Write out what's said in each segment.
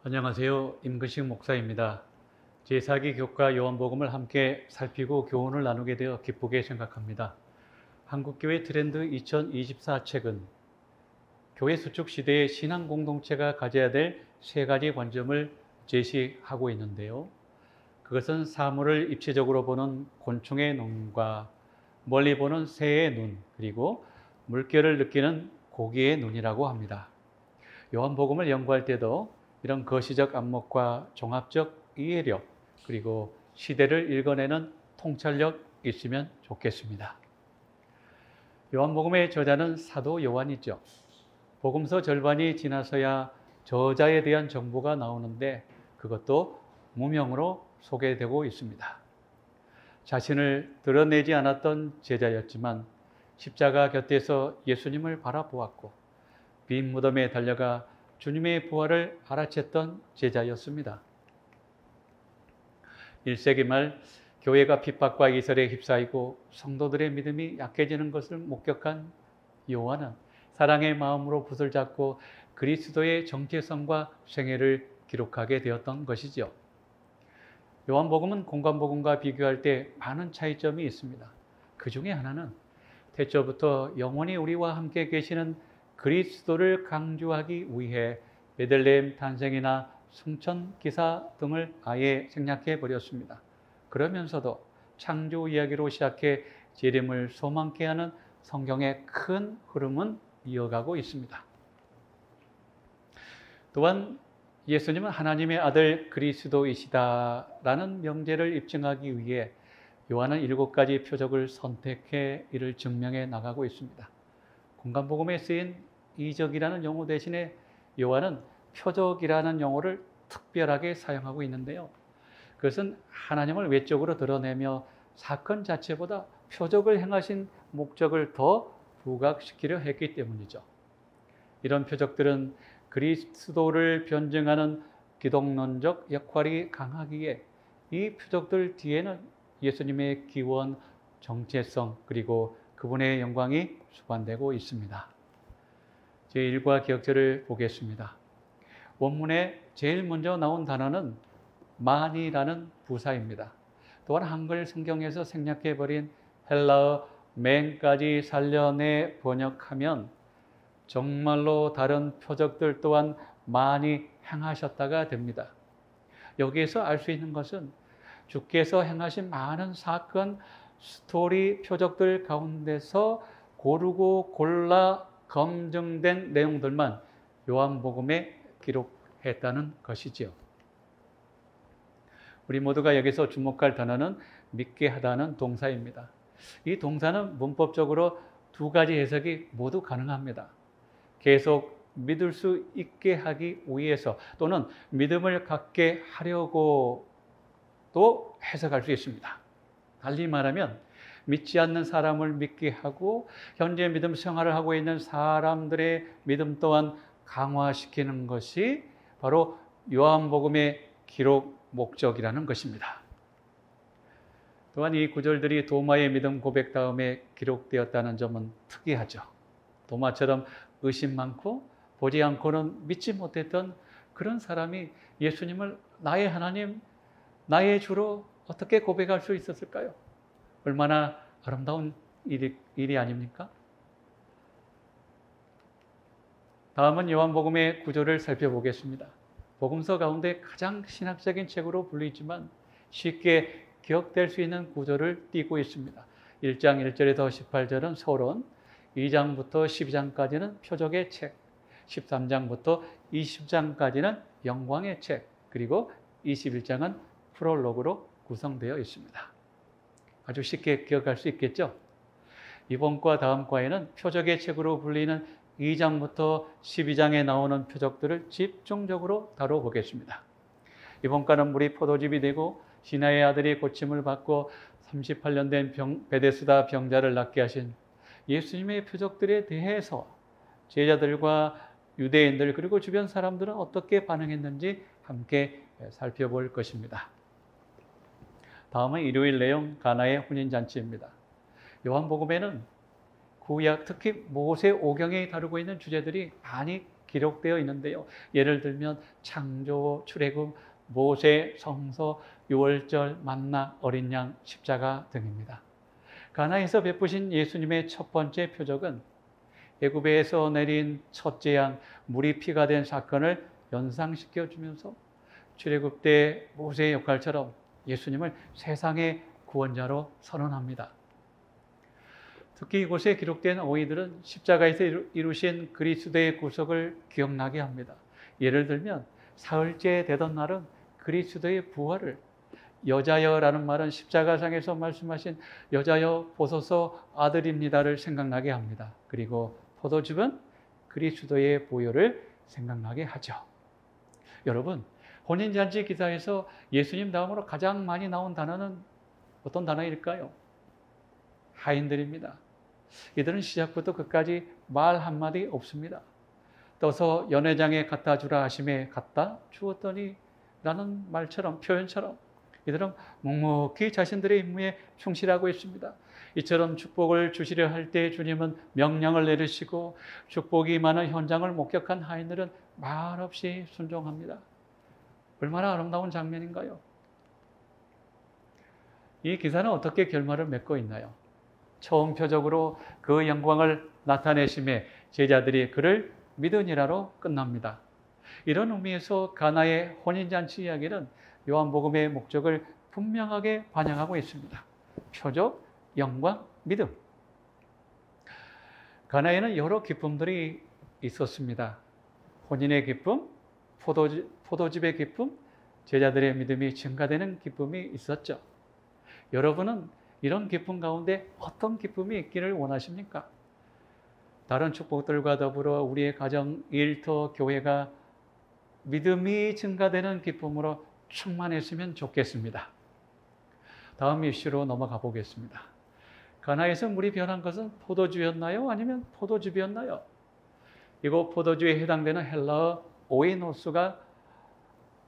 안녕하세요. 임근식 목사입니다. 제4기 교과 요한복음을 함께 살피고 교훈을 나누게 되어 기쁘게 생각합니다. 한국교회 트렌드 2024 책은 교회 수축 시대의 신앙 공동체가 가져야 될 세 가지 관점을 제시하고 있는데요. 그것은 사물을 입체적으로 보는 곤충의 눈과 멀리 보는 새의 눈, 그리고 물결을 느끼는 고기의 눈이라고 합니다. 요한복음을 연구할 때도 이런 거시적 안목과 종합적 이해력, 그리고 시대를 읽어내는 통찰력 있으면 좋겠습니다. 요한복음의 저자는 사도 요한이죠. 복음서 절반이 지나서야 저자에 대한 정보가 나오는데 그것도 무명으로 소개되고 있습니다. 자신을 드러내지 않았던 제자였지만 십자가 곁에서 예수님을 바라보았고 빈 무덤에 달려가 주님의 부활을 알아챘던 제자였습니다. 1세기 말 교회가 핍박과 이설에 휩싸이고 성도들의 믿음이 약해지는 것을 목격한 요한은 사랑의 마음으로 붓을 잡고 그리스도의 정체성과 생애를 기록하게 되었던 것이죠. 요한복음은 공관복음과 비교할 때 많은 차이점이 있습니다. 그 중에 하나는 태초부터 영원히 우리와 함께 계시는 그리스도를 강조하기 위해 베들레헴 탄생이나 승천 기사 등을 아예 생략해 버렸습니다. 그러면서도 창조 이야기로 시작해 재림을 소망케 하는 성경의 큰 흐름은 이어가고 있습니다. 또한 예수님은 하나님의 아들 그리스도이시다라는 명제를 입증하기 위해 요한은 7가지 표적을 선택해 이를 증명해 나가고 있습니다. 공관복음에 쓰인 이적이라는 용어 대신에 요한은 표적이라는 용어를 특별하게 사용하고 있는데요. 그것은 하나님을 외적으로 드러내며 사건 자체보다 표적을 행하신 목적을 더 부각시키려 했기 때문이죠. 이런 표적들은 그리스도를 변증하는 기독론적 역할이 강하기에 이 표적들 뒤에는 예수님의 기원, 정체성, 그리고 그분의 영광이 수반되고 있습니다. 제1과 기억절을 보겠습니다. 원문에 제일 먼저 나온 단어는 만이라는 부사입니다. 또한 한글 성경에서 생략해버린 헬라어 맨까지 살려내 번역하면 정말로 다른 표적들 또한 많이 행하셨다가 됩니다. 여기에서 알 수 있는 것은 주께서 행하신 많은 사건, 스토리, 표적들 가운데서 고르고 골라 검증된 내용들만 요한복음에 기록했다는 것이지요. 우리 모두가 여기서 주목할 단어는 믿게 하다는 동사입니다. 이 동사는 문법적으로 2가지 해석이 모두 가능합니다. 계속 믿을 수 있게 하기 위해서 또는 믿음을 갖게 하려고 또 해석할 수 있습니다. 달리 말하면 믿지 않는 사람을 믿게 하고 현재 믿음 생활을 하고 있는 사람들의 믿음 또한 강화시키는 것이 바로 요한복음의 기록 목적이라는 것입니다. 또한 이 구절들이 도마의 믿음 고백 다음에 기록되었다는 점은 특이하죠. 도마처럼 의심 많고 보지 않고는 믿지 못했던 그런 사람이 예수님을 나의 하나님, 나의 주로 어떻게 고백할 수 있었을까요? 얼마나 아름다운 일이 아닙니까? 다음은 요한복음의 구조를 살펴보겠습니다. 복음서 가운데 가장 신학적인 책으로 불리지만 쉽게 기억될 수 있는 구조를 띠고 있습니다. 1장 1절에서 18절은 서론, 2장부터 12장까지는 표적의 책, 13장부터 20장까지는 영광의 책, 그리고 21장은 프롤로그로 구성되어 있습니다. 아주 쉽게 기억할 수 있겠죠? 이번 과 다음 과에는 표적의 책으로 불리는 2장부터 12장에 나오는 표적들을 집중적으로 다뤄보겠습니다. 이번 과는 물이 포도즙이 되고 시나의 아들이 고침을 받고 38년 된 베데스다 병자를 낫게 하신 예수님의 표적들에 대해서 제자들과 유대인들 그리고 주변 사람들은 어떻게 반응했는지 함께 살펴볼 것입니다. 다음은 일요일 내용 가나의 혼인잔치입니다. 요한복음에는 구약 특히 모세 오경에 다루고 있는 주제들이 많이 기록되어 있는데요. 예를 들면 창조, 출애굽, 모세, 성서, 유월절, 만나, 어린 양, 십자가 등입니다. 가나에서 베푸신 예수님의 첫 번째 표적은 애굽에서 내린 첫째 양, 물이 피가 된 사건을 연상시켜 주면서 출애굽 때 모세의 역할처럼 예수님을 세상의 구원자로 선언합니다. 특히 이곳에 기록된 어휘들은 십자가에서 이루신 그리스도의 구속을 기억나게 합니다. 예를 들면 사흘째 되던 날은 그리스도의 부활을, 여자여라는 말은 십자가상에서 말씀하신 여자여 보소서 아들입니다를 생각나게 합니다. 그리고 포도즙은 그리스도의 보혈을 생각나게 하죠. 여러분, 혼인잔치 기사에서 예수님 다음으로 가장 많이 나온 단어는 어떤 단어일까요? 하인들입니다. 이들은 시작부터 끝까지 말 한마디 없습니다. 떠서 연회장에 갖다 주라 하심에 갖다 주었더니 라는 말처럼, 표현처럼 이들은 묵묵히 자신들의 임무에 충실하고 있습니다. 이처럼 축복을 주시려 할 때 주님은 명령을 내리시고 축복이 많은 현장을 목격한 하인들은 말없이 순종합니다. 얼마나 아름다운 장면인가요? 이 기사는 어떻게 결말을 맺고 있나요? 처음 표적으로 그 영광을 나타내심에 제자들이 그를 믿으니라로 끝납니다. 이런 의미에서 가나의 혼인잔치 이야기는 요한복음의 목적을 분명하게 반영하고 있습니다. 표적, 영광, 믿음. 가나에는 여러 기쁨들이 있었습니다. 혼인의 기쁨, 포도즙의 기쁨, 제자들의 믿음이 증가되는 기쁨이 있었죠. 여러분은 이런 기쁨 가운데 어떤 기쁨이 있기를 원하십니까? 다른 축복들과 더불어 우리의 가정, 일터, 교회가 믿음이 증가되는 기쁨으로 충만했으면 좋겠습니다. 다음 이슈로 넘어가 보겠습니다. 가나에서 물이 변한 것은 포도주였나요? 아니면 포도즙이었나요? 이곳 포도주에 해당되는 헬라어 오이노스가,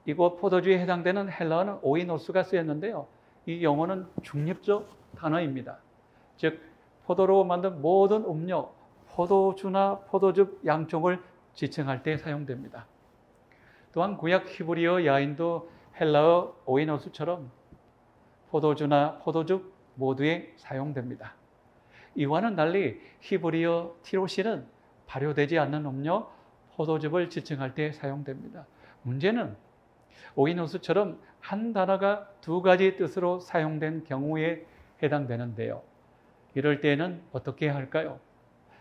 이곳 포도주에 해당되는 헬라어는 오이노스가 쓰였는데요. 이 영어는 중립적 단어입니다. 즉 포도로 만든 모든 음료, 포도주나 포도즙 양쪽을 지칭할 때 사용됩니다. 또한 구약 히브리어 야인도 헬라어 오이노스처럼 포도주나 포도즙 모두에 사용됩니다. 이와는 달리 히브리어 티로시는 발효되지 않는 음료, 포도즙을 지칭할 때 사용됩니다. 문제는 오이노스처럼 한 단어가 두 가지 뜻으로 사용된 경우에 해당되는데요. 이럴 때는 어떻게 할까요?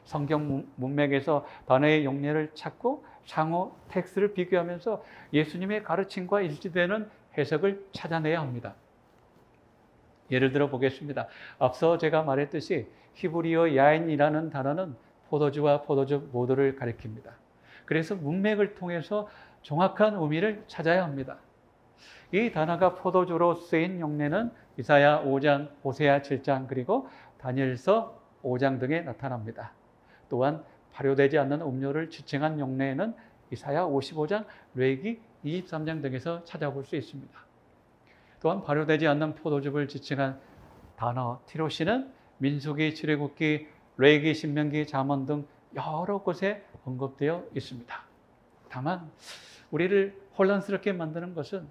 성경 문맥에서 단어의 용례를 찾고 상호 텍스트를 비교하면서 예수님의 가르침과 일치되는 해석을 찾아내야 합니다. 예를 들어 보겠습니다. 앞서 제가 말했듯이 히브리어 야인이라는 단어는 포도주와 포도즙 모두를 가리킵니다. 그래서 문맥을 통해서 정확한 의미를 찾아야 합니다. 이 단어가 포도주로 쓰인 용례는 이사야 5장, 호세아 7장, 그리고 다니엘서 5장 등에 나타납니다. 또한 발효되지 않는 음료를 지칭한 용례는 이사야 55장, 레위기 23장 등에서 찾아볼 수 있습니다. 또한 발효되지 않는 포도즙을 지칭한 단어 티로시는 민수기, 출애굽기, 레위기, 신명기, 잠언 등 여러 곳에 언급되어 있습니다. 다만 우리를 혼란스럽게 만드는 것은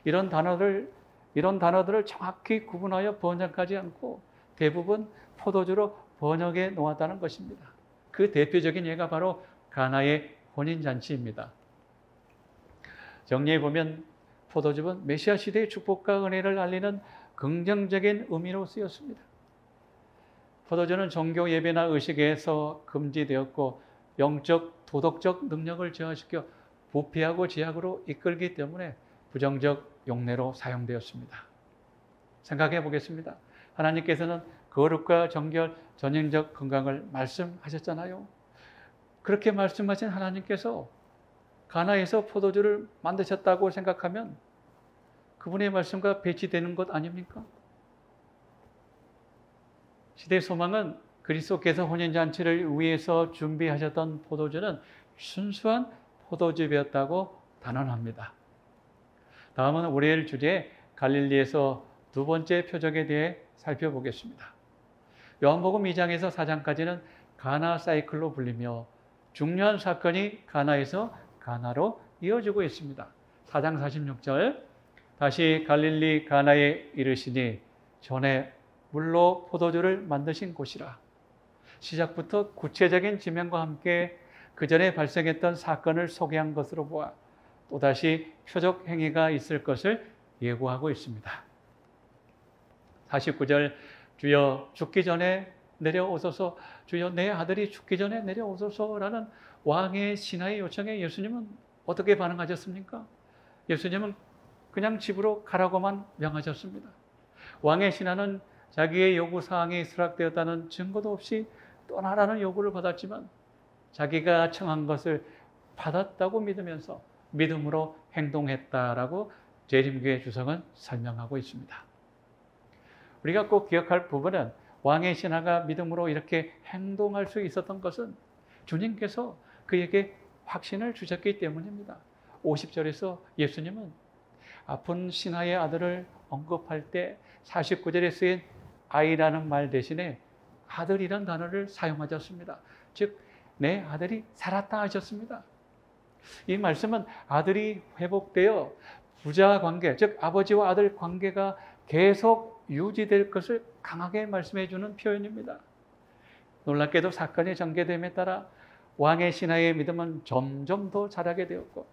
이런 단어들을 정확히 구분하여 번역하지 않고 대부분 포도주로 번역해 놓았다는 것입니다. 그 대표적인 예가 바로 가나의 혼인잔치입니다. 정리해 보면 포도즙은 메시아 시대의 축복과 은혜를 알리는 긍정적인 의미로 쓰였습니다. 포도주는 종교 예배나 의식에서 금지되었고 영적, 도덕적 능력을 저하시켜 부패하고 제약으로 이끌기 때문에 부정적 용례로 사용되었습니다. 생각해 보겠습니다. 하나님께서는 거룩과 정결, 전형적 건강을 말씀하셨잖아요. 그렇게 말씀하신 하나님께서 가나에서 포도주를 만드셨다고 생각하면 그분의 말씀과 배치되는 것 아닙니까? 시대 소망은 그리스도께서 혼인잔치를 위해서 준비하셨던 포도주는 순수한 포도즙이었다고 단언합니다. 다음은 월요일 주제 갈릴리에서 두 번째 표적에 대해 살펴보겠습니다. 요한복음 2장에서 4장까지는 가나 사이클로 불리며 중요한 사건이 가나에서 가나로 이어지고 있습니다. 4장 46절 다시 갈릴리 가나에 이르시니 전에 물로 포도주를 만드신 곳이라. 시작부터 구체적인 지명과 함께 그 전에 발생했던 사건을 소개한 것으로 보아 또다시 표적 행위가 있을 것을 예고하고 있습니다. 49절 주여 죽기 전에 내려오소서, 주여 내 아들이 죽기 전에 내려오소서라는 왕의 신하의 요청에 예수님은 어떻게 반응하셨습니까? 예수님은 그냥 집으로 가라고만 명하셨습니다. 왕의 신하는 자기의 요구사항이 수락되었다는 증거도 없이 떠나라는 요구를 받았지만 자기가 청한 것을 받았다고 믿으면서 믿음으로 행동했다라고 재림교회 주석은 설명하고 있습니다. 우리가 꼭 기억할 부분은 왕의 신하가 믿음으로 이렇게 행동할 수 있었던 것은 주님께서 그에게 확신을 주셨기 때문입니다. 50절에서 예수님은 아픈 신하의 아들을 언급할 때 49절에 쓰인 아이라는 말 대신에 아들이란 단어를 사용하셨습니다. 즉, 내 아들이 살았다 하셨습니다. 이 말씀은 아들이 회복되어 부자 관계, 즉 아버지와 아들 관계가 계속 유지될 것을 강하게 말씀해 주는 표현입니다. 놀랍게도 사건이 전개됨에 따라 왕의 신하의 믿음은 점점 더 자라게 되었고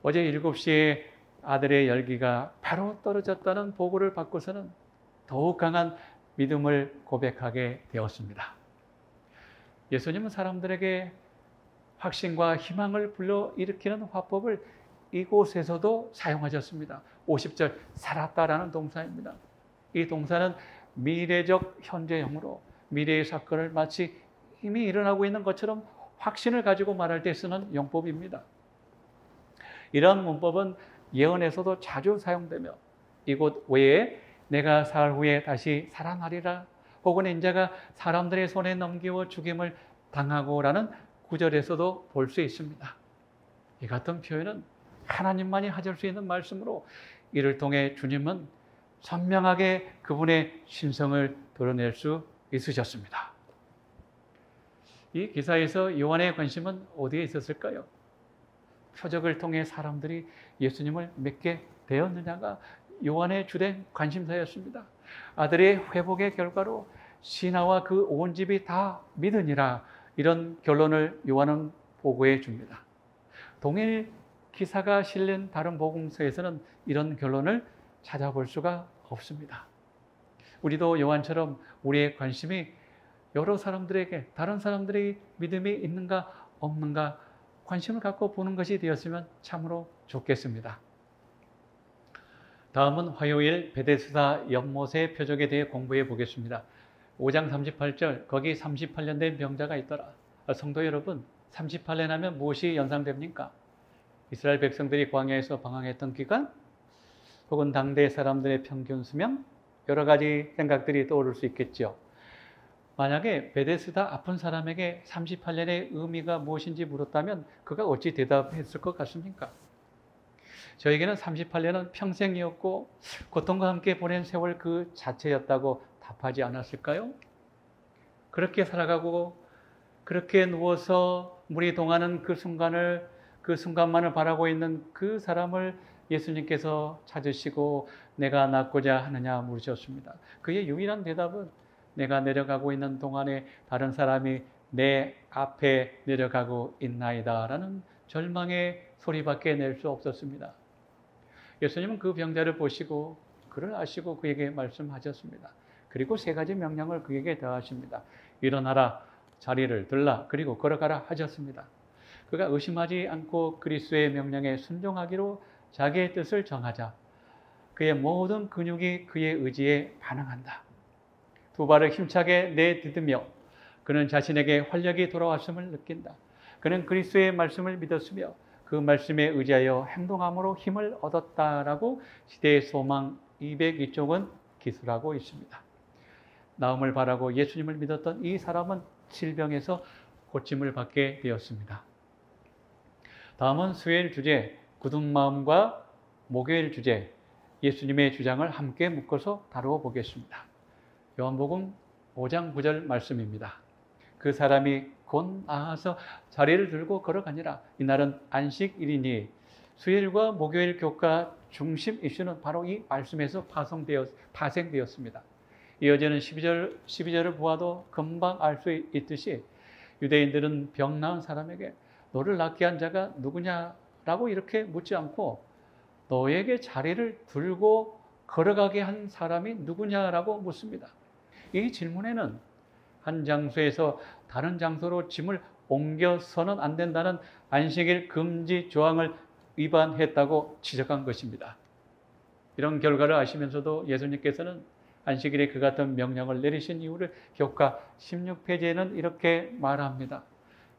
어제 7시에 아들의 열기가 바로 떨어졌다는 보고를 받고서는 더욱 강한 믿음을 고백하게 되었습니다. 예수님은 사람들에게 확신과 희망을 불러일으키는 화법을 이곳에서도 사용하셨습니다. 50절 살았다라는 동사입니다. 이 동사는 미래적 현재형으로 미래의 사건을 마치 이미 일어나고 있는 것처럼 확신을 가지고 말할 때 쓰는 용법입니다. 이러한 문법은 예언에서도 자주 사용되며 이곳 외에 내가 사흘 후에 다시 살아나리라 혹은 인자가 사람들의 손에 넘기워 죽임을 당하고라는 구절에서도 볼 수 있습니다. 이 같은 표현은 하나님만이 하실 수 있는 말씀으로 이를 통해 주님은 선명하게 그분의 신성을 드러낼 수 있으셨습니다. 이 기사에서 요한의 관심은 어디에 있었을까요? 표적을 통해 사람들이 예수님을 믿게 되었느냐가 요한의 주된 관심사였습니다. 아들의 회복의 결과로 신하와 그 온 집이 다 믿으니라 이런 결론을 요한은 보고해 줍니다. 동일 기사가 실린 다른 복음서에서는 이런 결론을 찾아볼 수가 없습니다. 우리도 요한처럼 우리의 관심이 여러 사람들에게 다른 사람들의 믿음이 있는가 없는가 관심을 갖고 보는 것이 되었으면 참으로 좋겠습니다. 다음은 화요일 베데스다 연못의 표적에 대해 공부해 보겠습니다. 5장 38절 거기 38년 된 병자가 있더라. 성도 여러분, 38년 하면 무엇이 연상됩니까? 이스라엘 백성들이 광야에서 방황했던 기간? 혹은 당대 사람들의 평균 수명? 여러 가지 생각들이 떠오를 수 있겠죠. 만약에 베데스다 아픈 사람에게 38년의 의미가 무엇인지 물었다면 그가 어찌 대답했을 것 같습니까? 저에게는 38년은 평생이었고 고통과 함께 보낸 세월 그 자체였다고 답하지 않았을까요? 그렇게 살아가고 그렇게 누워서 물이 동하는 그 순간만을 바라고 있는 그 사람을 예수님께서 찾으시고 내가 낫고자 하느냐 물으셨습니다. 그의 유일한 대답은 내가 내려가고 있는 동안에 다른 사람이 내 앞에 내려가고 있나이다 라는 절망의 소리밖에 낼 수 없었습니다. 예수님은 그 병자를 보시고 그를 아시고 그에게 말씀하셨습니다. 그리고 3가지 명령을 그에게 더하십니다. 일어나라, 자리를 들라, 그리고 걸어가라 하셨습니다. 그가 의심하지 않고 그리스도의 명령에 순종하기로 자기의 뜻을 정하자 그의 모든 근육이 그의 의지에 반응한다. 2 발을 힘차게 내딛으며 그는 자신에게 활력이 돌아왔음을 느낀다. 그는 그리스도의 말씀을 믿었으며 그 말씀에 의지하여 행동함으로 힘을 얻었다라고 시대의 소망 202쪽은 기술하고 있습니다. 나음을 바라고 예수님을 믿었던 이 사람은 질병에서 고침을 받게 되었습니다. 다음은 수요일 주제, 굳은 마음과 목요일 주제, 예수님의 주장을 함께 묶어서 다루어 보겠습니다. 요한복음 5장 9절 말씀입니다. 그 사람이 곧 나아서 자리를 들고 걸어가니라. 이날은 안식일이니 수요일과 목요일 교과 중심 이슈는 바로 이 말씀에서 파생되었습니다. 이어지는 12절을 보아도 금방 알 수 있듯이 유대인들은 병 나은 사람에게 너를 낫게 한 자가 누구냐라고 이렇게 묻지 않고 너에게 자리를 들고 걸어가게 한 사람이 누구냐라고 묻습니다. 이 질문에는 한 장소에서 다른 장소로 짐을 옮겨서는 안 된다는 안식일 금지 조항을 위반했다고 지적한 것입니다. 이런 결과를 아시면서도 예수님께서는 안식일에 그 같은 명령을 내리신 이유를 교과 16페이지에는 이렇게 말합니다.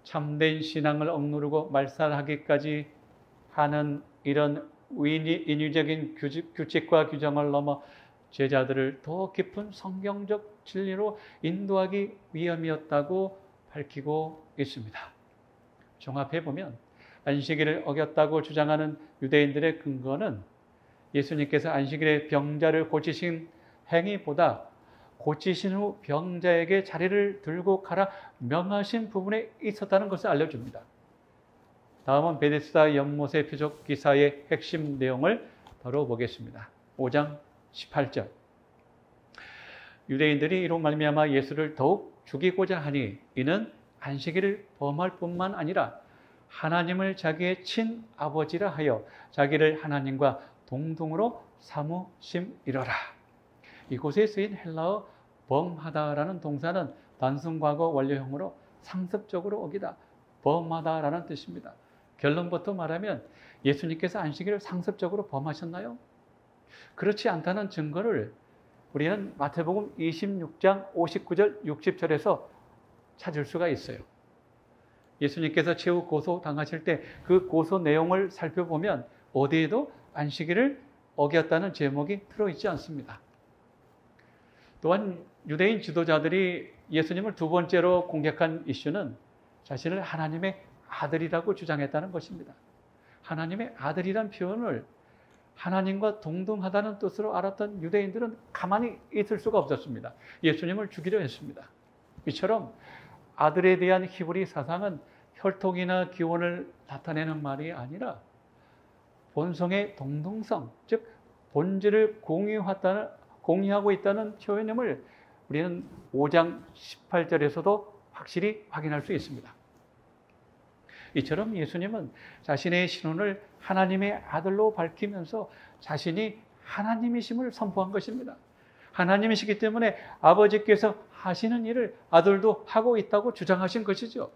참된 신앙을 억누르고 말살하기까지 하는 이런 인위적인 규칙과 규정을 넘어 제자들을 더 깊은 성경적 진리로 인도하기 위함이었다고 밝히고 있습니다. 종합해보면 안식일을 어겼다고 주장하는 유대인들의 근거는 예수님께서 안식일에 병자를 고치신 행위보다 고치신 후 병자에게 자리를 들고 가라 명하신 부분에 있었다는 것을 알려줍니다. 다음은 베데스다 연못의 표적 기사의 핵심 내용을 다뤄보겠습니다. 5장 18절. 유대인들이 이로 말미암아 예수를 더욱 죽이고자 하니 이는 안식일을 범할 뿐만 아니라 하나님을 자기의 친아버지라 하여 자기를 하나님과 동등으로 삼으심이로라. 이곳에 쓰인 헬라어 범하다라는 동사는 단순 과거 완료형으로 상습적으로 어기다, 범하다라는 뜻입니다. 결론부터 말하면 예수님께서 안식일을 상습적으로 범하셨나요? 그렇지 않다는 증거를 우리는 마태복음 26장 59절 60절에서 찾을 수가 있어요. 예수님께서 최후 고소 당하실 때 그 고소 내용을 살펴보면 어디에도 안식일을 어겼다는 제목이 들어있지 않습니다. 또한 유대인 지도자들이 예수님을 두 번째로 공격한 이슈는 자신을 하나님의 아들이라고 주장했다는 것입니다. 하나님의 아들이란 표현을 하나님과 동등하다는 뜻으로 알았던 유대인들은 가만히 있을 수가 없었습니다. 예수님을 죽이려 했습니다. 이처럼 아들에 대한 히브리 사상은 혈통이나 기원을 나타내는 말이 아니라 본성의 동등성, 즉 본질을 공유하고 있다는 표현임을 우리는 5장 18절에서도 확실히 확인할 수 있습니다. 이처럼 예수님은 자신의 신분을 하나님의 아들로 밝히면서 자신이 하나님이심을 선포한 것입니다. 하나님이시기 때문에 아버지께서 하시는 일을 아들도 하고 있다고 주장하신 것이죠.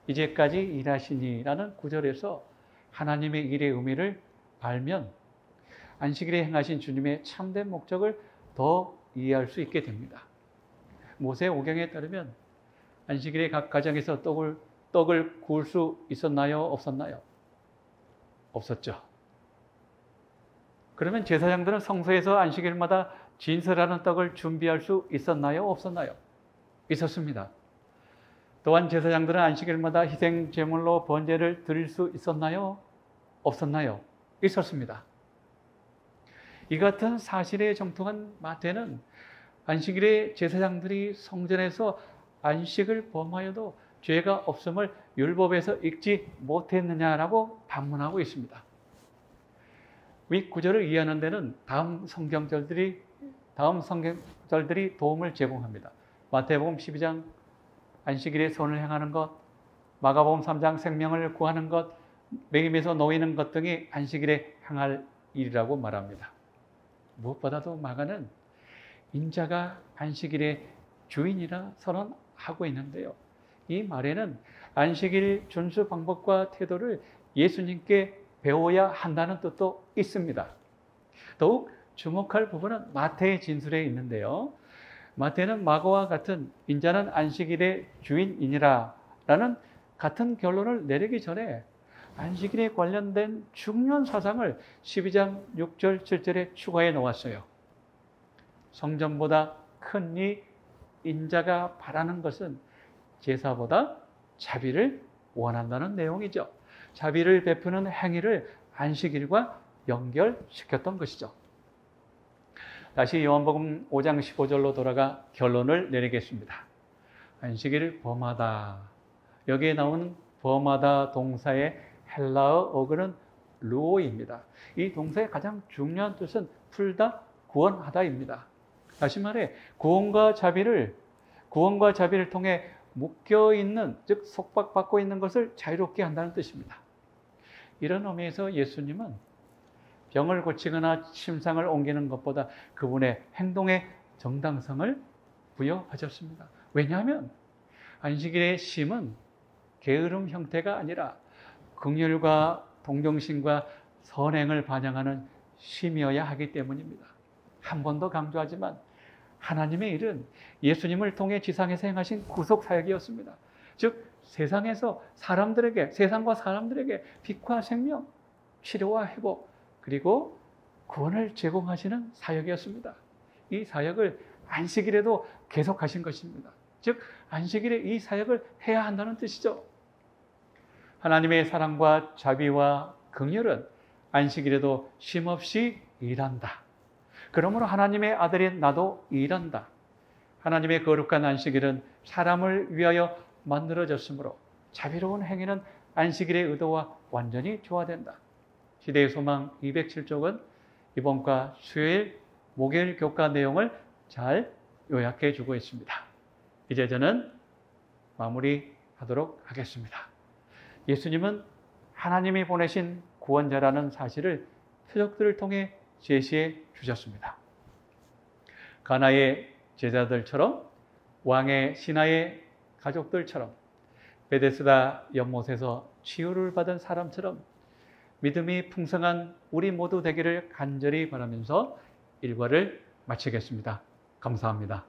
이제까지 일하시니라는 구절에서 하나님의 일의 의미를 알면 안식일에 행하신 주님의 참된 목적을 더 이해할 수 있게 됩니다. 모세 오경에 따르면 안식일에 각 가정에서 떡을 구울 수 있었나요? 없었나요? 없었죠. 그러면 제사장들은 성소에서 안식일마다 진설하는 떡을 준비할 수 있었나요? 없었나요? 있었습니다. 또한 제사장들은 안식일마다 희생 제물로 번제를 드릴 수 있었나요? 없었나요? 있었습니다. 이 같은 사실에 정통한 마태는 안식일에 제사장들이 성전에서 안식을 범하여도 죄가 없음을 율법에서 읽지 못했느냐라고 반문하고 있습니다. 위 구절을 이해하는 데는 다음 성경절들이 도움을 제공합니다. 마태복음 12장 안식일에 선을 행하는 것, 마가복음 3장 생명을 구하는 것, 매임에서 놓이는 것 등이 안식일에 행할 일이라고 말합니다. 무엇보다도 마가는 인자가 안식일의 주인이라 선언하고 있는데요. 이 말에는 안식일 준수 방법과 태도를 예수님께 배워야 한다는 뜻도 있습니다. 더욱 주목할 부분은 마태의 진술에 있는데요. 마태는 마가와 같은 인자는 안식일의 주인이니라 라는 같은 결론을 내리기 전에 안식일에 관련된 중요한 사상을 12장 6절 7절에 추가해 놓았어요. 성전보다 큰 이 인자가 바라는 것은 제사보다 자비를 원한다는 내용이죠. 자비를 베푸는 행위를 안식일과 연결시켰던 것이죠. 다시 요한복음 5장 15절로 돌아가 결론을 내리겠습니다. 안식일을 범하다. 여기에 나오는 범하다 동사의 헬라어 어근은 루오입니다. 이 동사의 가장 중요한 뜻은 풀다, 구원하다입니다. 다시 말해 구원과 자비를 통해 묶여 있는, 즉 속박받고 있는 것을 자유롭게 한다는 뜻입니다. 이런 의미에서 예수님은 병을 고치거나 침상을 옮기는 것보다 그분의 행동에 정당성을 부여하셨습니다. 왜냐하면 안식일의 쉼은 게으름 형태가 아니라 긍휼과 동정심과 선행을 반영하는 쉼이어야 하기 때문입니다. 한 번 더 강조하지만 하나님의 일은 예수님을 통해 지상에서 행하신 구속 사역이었습니다. 즉 세상과 사람들에게 빛과 생명, 치료와 회복, 그리고 구원을 제공하시는 사역이었습니다. 이 사역을 안식일에도 계속하신 것입니다. 즉 안식일에 이 사역을 해야 한다는 뜻이죠. 하나님의 사랑과 자비와 긍휼은 안식일에도 쉼없이 일한다. 그러므로 하나님의 아들인 나도 일한다. 하나님의 거룩한 안식일은 사람을 위하여 만들어졌으므로 자비로운 행위는 안식일의 의도와 완전히 조화된다. 시대의 소망 207쪽은 이번과 수요일, 목요일 교과 내용을 잘 요약해 주고 있습니다. 이제 저는 마무리하도록 하겠습니다. 예수님은 하나님이 보내신 구원자라는 사실을 표적들을 통해 제시해 주셨습니다. 가나의 제자들처럼, 왕의 신하의 가족들처럼, 베데스다 연못에서 치유를 받은 사람처럼 믿음이 풍성한 우리 모두 되기를 간절히 바라면서 일과를 마치겠습니다. 감사합니다.